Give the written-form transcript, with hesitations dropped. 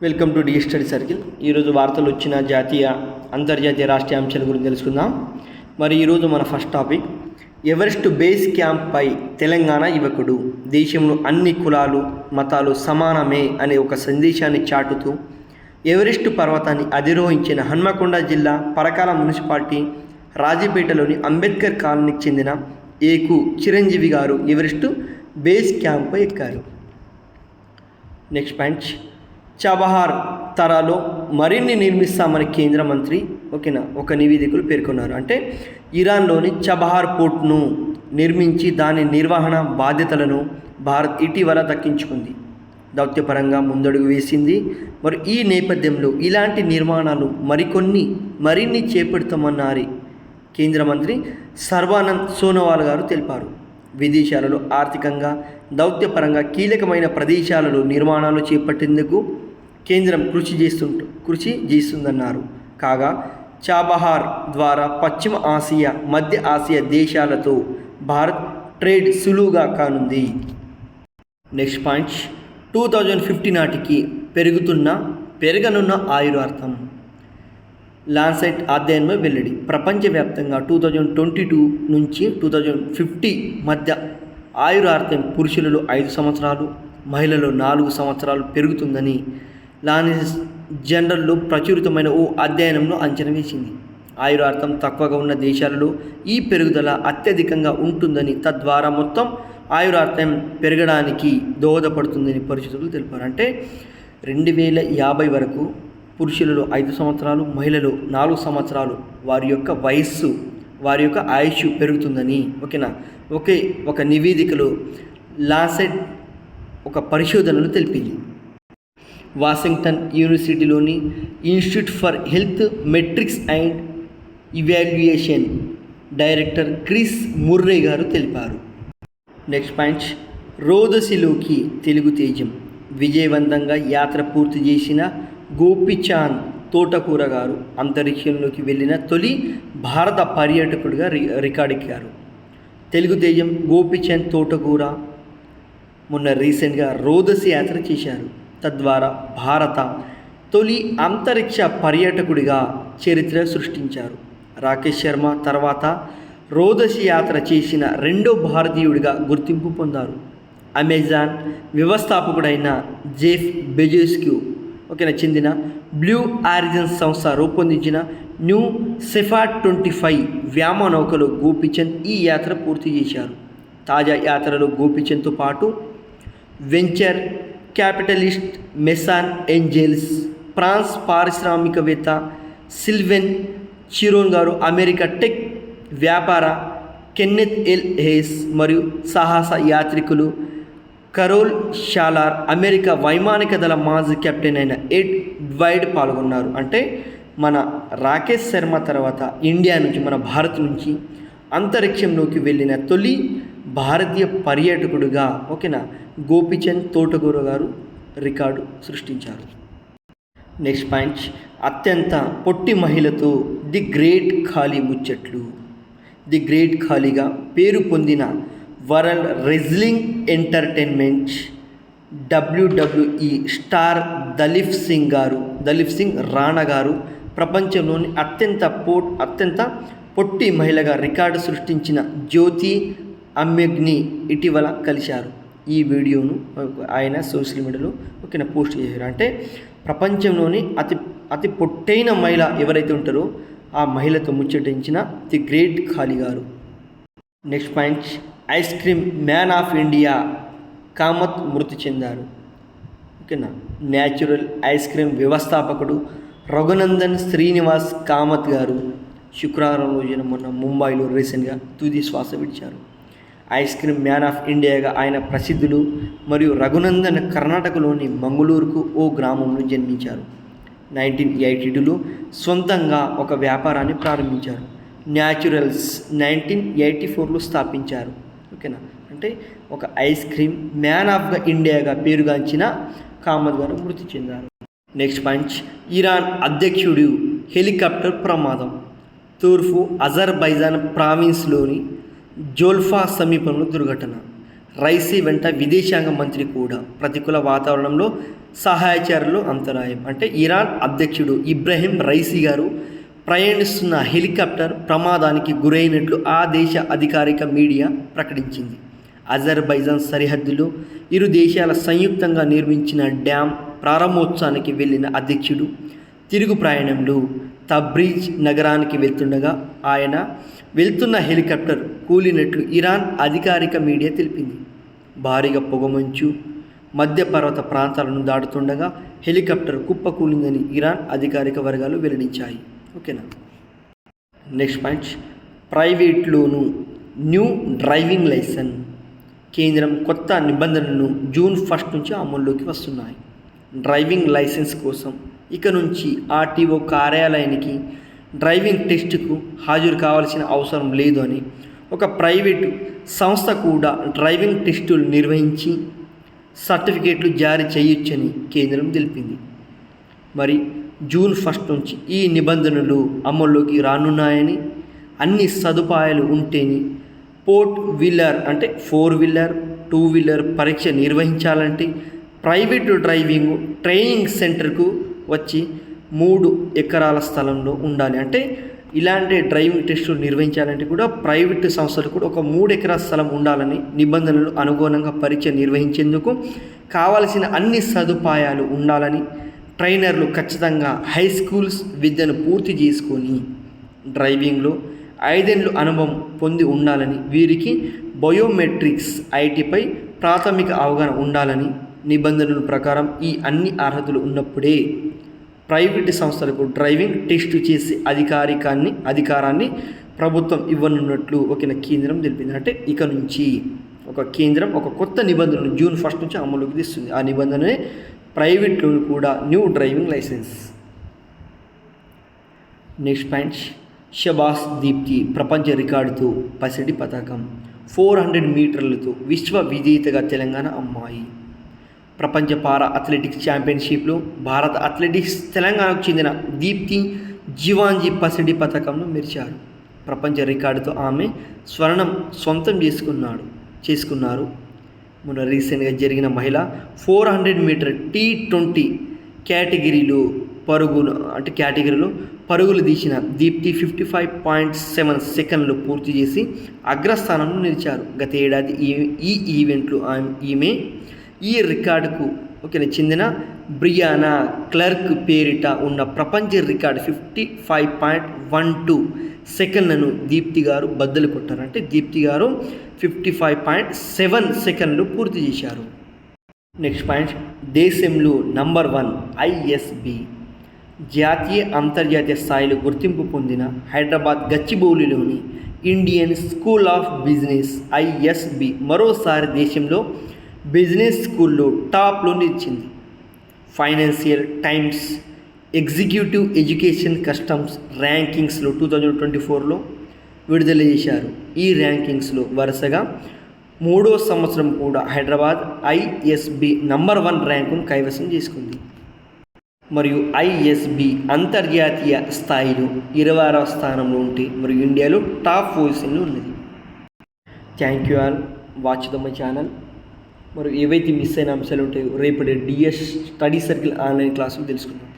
Welcome to the study circle. ఈరోజు వార్తలు వచ్చిన జాతీయ అంతర్జాతీయ రాష్ట్రీయ అంశాల గురించి తెలుసుకుందాం. మరి ఈరోజు మన ఫస్ట్ టాపిక్, ఎవరెస్ట్ బేస్ క్యాంప్పై తెలంగాణ యువకుడు దేశంలో అన్ని కులాలు మతాలు సమానమే అనే ఒక సందేశాన్ని చాటుతూ ఎవరెస్ట్ పర్వతాన్ని అధిరోహించిన హన్మకొండ జిల్లా పరకాల మున్సిపాలిటీ రాజపేటలోని అంబేద్కర్ కాలనీకి చెందిన ఏకు చిరంజీవి గారు ఎవరెస్ట్ బేస్ క్యాంప్పై ఎక్కారు. నెక్స్ట్ పాయింట్, చబహార్ తరాలో మరిన్ని నిర్మిస్తామని కేంద్ర మంత్రి ఒక నివేదికలు పేర్కొన్నారు. అంటే ఇరాన్లోని చబహార్ పోర్ట్ను నిర్మించి దాని నిర్వహణ బాధ్యతలను భారత్ ఇటీవల దక్కించుకుంది, దౌత్యపరంగా ముందడుగు వేసింది. మరి ఈ నేపథ్యంలో ఇలాంటి నిర్మాణాలు మరిన్ని చేపడతామన్నారు కేంద్ర మంత్రి సర్బానంద్ సోనోవాల్ గారు తెలిపారు. విదేశాలలో ఆర్థికంగా దౌత్యపరంగా కీలకమైన ప్రదేశాలలో నిర్మాణాలు చేపట్టేందుకు కేంద్రం కృషి చేస్తుందన్నారు. కాగా చాబహార్ ద్వారా పశ్చిమ ఆసియా మధ్య ఆసియా దేశాలతో భారత్ ట్రేడ్ సులువుగా కానుంది. నెక్స్ట్ పాయింట్, 2050 నాటికి పెరగనున్న ఆయురార్థం లాన్సెట్ అధ్యయనంలో వెల్లడి. ప్రపంచవ్యాప్తంగా 2022 నుంచి 2050 మధ్య ఆయురార్థం పురుషులలో 5 సంవత్సరాలు మహిళల్లో 4 సంవత్సరాలు పెరుగుతుందని లాన్సెట్ జర్నల్లో ప్రచురితమైన ఓ అధ్యయనంలో అంచనా వేసింది. ఆయురార్థం తక్కువగా ఉన్న దేశాలలో ఈ పెరుగుదల అత్యధికంగా ఉంటుందని, తద్వారా మొత్తం ఆయురార్థం పెరగడానికి దోహదపడుతుందని పరిశోధకులు తెలిపారు. అంటే 2050 వరకు పురుషులలో 5 సంవత్సరాలు మహిళలు 4 సంవత్సరాలు వారి యొక్క వయస్సు వారి యొక్క ఆయుష్ పెరుగుతుందని ఒక నివేదికలో లాన్సెట్ ఒక పరిశోధనలు తెలిపింది. వాషింగ్టన్ యూనివర్సిటీలోని institute for health metrics and evaluation director Chris Murray గారు తెలిపారు. నెక్స్ట్ పాయింట్, రోదసిలోకి తెలుగు తేజం విజయవంతంగా యాత్ర పూర్తి చేసిన గోపీచాంద్ తోటకూర గారు అంతరిక్షంలోకి వెళ్ళిన తొలి భారత పర్యాటకుడిగా రికార్డెక్కారు. తెలుగు తేజం గోపీచంద్ తోటకూర మొన్న రీసెంట్గా రోదసి యాత్ర చేశారు. తద్వారా భారత తొలి అంతరిక్ష పర్యాటకుడిగా చరిత్ర సృష్టించారు. రాకేష్ శర్మ తర్వాత రోదసి యాత్ర చేసిన రెండో భారతీయుడిగా గుర్తింపు పొందారు. అమెజాన్ వ్యవస్థాపకుడైన జెఫ్ బెజోస్కు చెందిన బ్లూ ఆరిజిన్ సంస్థ రూపొందించిన న్యూ సెఫార్డ్ 25 వ్యోమనౌకలో గోపీచంద్ ఈ యాత్ర పూర్తి చేశారు. తాజా యాత్రలో గోపీచంద్తో పాటు వెంచర్ క్యాపిటలిస్ట్ మెసాన్ ఏంజెల్స్ ఫ్రాన్స్ పారిశ్రామికవేత్త సిల్వెన్ చిరోన్ గారు, అమెరికా టెక్ వ్యాపార కెన్నెత్ ఎల్ హేస్ మరియు సాహస యాత్రికులు కరోల్ షాలార్, అమెరికా వైమానిక దళ మాజీ కెప్టెన్ అయిన ఎడ్ వైడ్ పాల్గొన్నారు. అంటే మన రాకేష్ శర్మ తర్వాత ఇండియా నుంచి మన భారత్ నుంచి అంతరిక్షంలోకి వెళ్ళిన తొలి భారతీయ పర్యాటకుడిగా గోపీచంద్ తోటకూర గారు రికార్డు సృష్టించారు. నెక్స్ట్ పాయింట్, అత్యంత పొట్టి మహిళతో ది గ్రేట్ ఖాళీ ముచ్చట్లు. ది గ్రేట్ ఖాళీగా పేరు పొందిన world wrestling entertainment WWE star Dalip Singh Rana గారు ప్రపంచంలోని అత్యంత పొట్టి మహిళగా రికార్డు సృష్టించిన జ్యోతి అమ్మెగ్ని ఇటీవల కలిశారు. ఈ వీడియోను ఆయన సోషల్ మీడియాలో పోస్ట్ చేశారు. అంటే ప్రపంచంలోని అతి పొట్టైన మహిళ ఎవరైతే ఉంటారో ఆ మహిళతో ముచ్చటించిన ది గ్రేట్ ఖాళీ గారు. Next point, ice cream man of India Kamath మృతి చెందారు. న్యాచురల్ ఐస్ క్రీమ్ వ్యవస్థాపకుడు రఘునందన్ శ్రీనివాస్ కామత్ గారు శుక్రవారం రోజున మొన్న ముంబైలో రీసెంట్గా తుది శ్వాస విడిచారు. ఐస్ క్రీమ్ మ్యాన్ ఆఫ్ ఇండియాగా ఆయన ప్రసిద్ధులు. మరియు రఘునందన్ కర్ణాటకలోని మంగళూరుకు ఓ గ్రామంలో జన్మించారు. 1982లో సొంతంగా ఒక వ్యాపారాన్ని ప్రారంభించారు. న్యాచురల్స్ 1984లో స్థాపించారు. అంటే ఒక ఐస్ క్రీమ్ మ్యాన్ ఆఫ్ ఇండియాగా పేరుగాంచిన కామత్ గారు మృతి చెందారు. నెక్స్ట్ పాయింట్, ఇరాన్ అధ్యక్షుడు హెలికాప్టర్ ప్రమాదం. తూర్పు అజర్బైజాన్ ప్రావిన్స్లోని జోల్ఫా సమీపంలో దుర్ఘటన. రైసీ వెంట విదేశాంగ మంత్రి కూడా. ప్రతికూల వాతావరణంలో సహాయచర్యలు అంతరాయం. అంటే ఇరాన్ అధ్యక్షుడు ఇబ్రహీం రైసీ గారు ప్రయాణిస్తున్న హెలికాప్టర్ ప్రమాదానికి గురైనట్లు ఆ దేశ అధికారిక మీడియా ప్రకటించింది. అజర్బైజాన్ సరిహద్దులో ఇరు దేశాల సంయుక్తంగా నిర్మించిన డ్యామ్ ప్రారంభోత్సవానికి వెళ్ళిన అధ్యక్షుడు తిరుగు ప్రయాణంలో తబ్రీజ్ నగరానికి వెళ్తుండగా ఆయన వెళ్తున్న హెలికాప్టర్ కూలినట్లు ఇరాన్ అధికారిక మీడియా తెలిపింది. భారీగా పొగమంచు మధ్య పర్వత ప్రాంతాలను దాటుతుండగా హెలికాప్టర్ కుప్పకూలిందని ఇరాన్ అధికారిక వర్గాలు వెల్లడించాయి. ఓకేనా. నెక్స్ట్ పాయింట్, ప్రైవేట్లోను న్యూ డ్రైవింగ్ లైసెన్స్. కేంద్రం కొత్త నిబంధనలను జూన్ 1 నుంచి అమల్లోకి వస్తున్నాయి. డ్రైవింగ్ లైసెన్స్ కోసం ఇక నుంచి ఆర్టీఓ కార్యాలయానికి డ్రైవింగ్ టెస్టుకు హాజరు కావాల్సిన అవసరం లేదు అని ఒక ప్రైవేటు సంస్థ కూడా డ్రైవింగ్ టెస్టులు నిర్వహించి సర్టిఫికేట్లు జారీ చేయొచ్చని కేంద్రం తెలిపింది. మరి జూన్ 1 నుంచి ఈ నిబంధనలు అమల్లోకి రానున్నాయని, అన్ని సదుపాయాలు ఉంటేనే పోర్ట్ వీలర్ అంటే 4 వీలర్ 2 వీలర్ పరీక్ష నిర్వహించాలంటే ప్రైవేటు డ్రైవింగ్ ట్రైనింగ్ సెంటర్కు వచ్చి 3 ఎకరాల స్థలంలో ఉండాలి. అంటే ఇలాంటి డ్రైవింగ్ టెస్టులు నిర్వహించాలంటే కూడా ప్రైవేటు సంస్థలు కూడా ఒక 3 ఎకరాల స్థలం ఉండాలని, నిబంధనలు అనుగుణంగా పరీక్ష నిర్వహించేందుకు కావలసిన అన్ని సదుపాయాలు ఉండాలని, ట్రైనర్లు ఖచ్చితంగా హై స్కూల్స్ విద్యను పూర్తి చేసుకొని డ్రైవింగ్లో 5 ఏళ్ళు అనుభవం పొంది ఉండాలని, వీరికి బయోమెట్రిక్స్ ఐటీపై ప్రాథమిక అవగాహన ఉండాలని, నిబంధనల ప్రకారం ఈ అన్ని అర్హతలు ఉన్నప్పుడే ప్రైవేటు సంస్థలకు డ్రైవింగ్ టెస్టు చేసే అధికారాన్ని ప్రభుత్వం ఇవ్వనున్నట్లు ఒక కేంద్రం తెలిపింది. అంటే ఇక నుంచి కేంద్రం ఒక కొత్త నిబంధనలు జూన్ 1 నుంచి అమలులోకి తెస్తుంది. ఆ నిబంధనే ప్రైవేట్లో కూడా new driving licence. Next point, షబాస్ దీప్తి ప్రపంచ రికార్డుతో పసిడి పథకం. 400 మీటర్లతో విశ్వ విజేతగా తెలంగాణ అమ్మాయి. ప్రపంచ పారా అథ్లెటిక్స్ ఛాంపియన్షిప్లో భారత అథ్లెటిక్స్ తెలంగాణకు చెందిన దీప్తి జీవాంజీ పసిడి పథకంను మెరిచారు. ప్రపంచ రికార్డుతో ఆమె స్వర్ణం సొంతం చేసుకున్నారు. మొన్న రీసెంట్గా జరిగిన మహిళా 400 మీటర్ T20 కేటగిరీలో పరుగులు తీసిన దీప్తి 55.7 సెకండ్లు పూర్తి చేసి అగ్రస్థానంలో నిలిచారు. గత ఏడాది ఈ ఈవెంట్లో ఈమె ఈ రికార్డుకు చెందిన బ్రియానా క్లర్క్ పేరిట ఉన్న ప్రపంచ రికార్డు 55.12 సెకండ్లను దీప్తి గారు బద్దలు కొట్టారు. అంటే దీప్తి గారు 55.7 సెకండ్లు పూర్తి చేశారు. నెక్స్ట్ పాయింట్, దేశంలో నంబర్ 1 ISB జాతీయ అంతర్జాతీయ స్థాయిలో గుర్తింపు పొందిన హైదరాబాద్ గచ్చిబౌలిలోని Indian school of business ISB మరోసారి దేశంలో బిజినెస్ స్కూల్లో టాప్లో నిలిచింది. Financial Times executive education customs ర్యాంకింగ్స్లో 2024లో విడుదల చేశారు. ఈ ర్యాంకింగ్స్లో వరుసగా 3వ సంవత్సరం కూడా హైదరాబాద్ ISB నంబర్ 1 ర్యాంకును కైవసం చేసుకుంది. మరియు ISB అంతర్జాతీయ స్థాయిలో 26వ స్థానంలో ఉంటే మరియు ఇండియాలో టాప్ పొజిషన్లో ఉన్నది. Thank you all watch the my channel. మరియు ఏవైతే మిస్ అయిన అంశాలు ఉంటాయో రేపటి DS స్టడీ సర్కిల్ ఆన్లైన్ క్లాసులు తెలుసుకుందాం.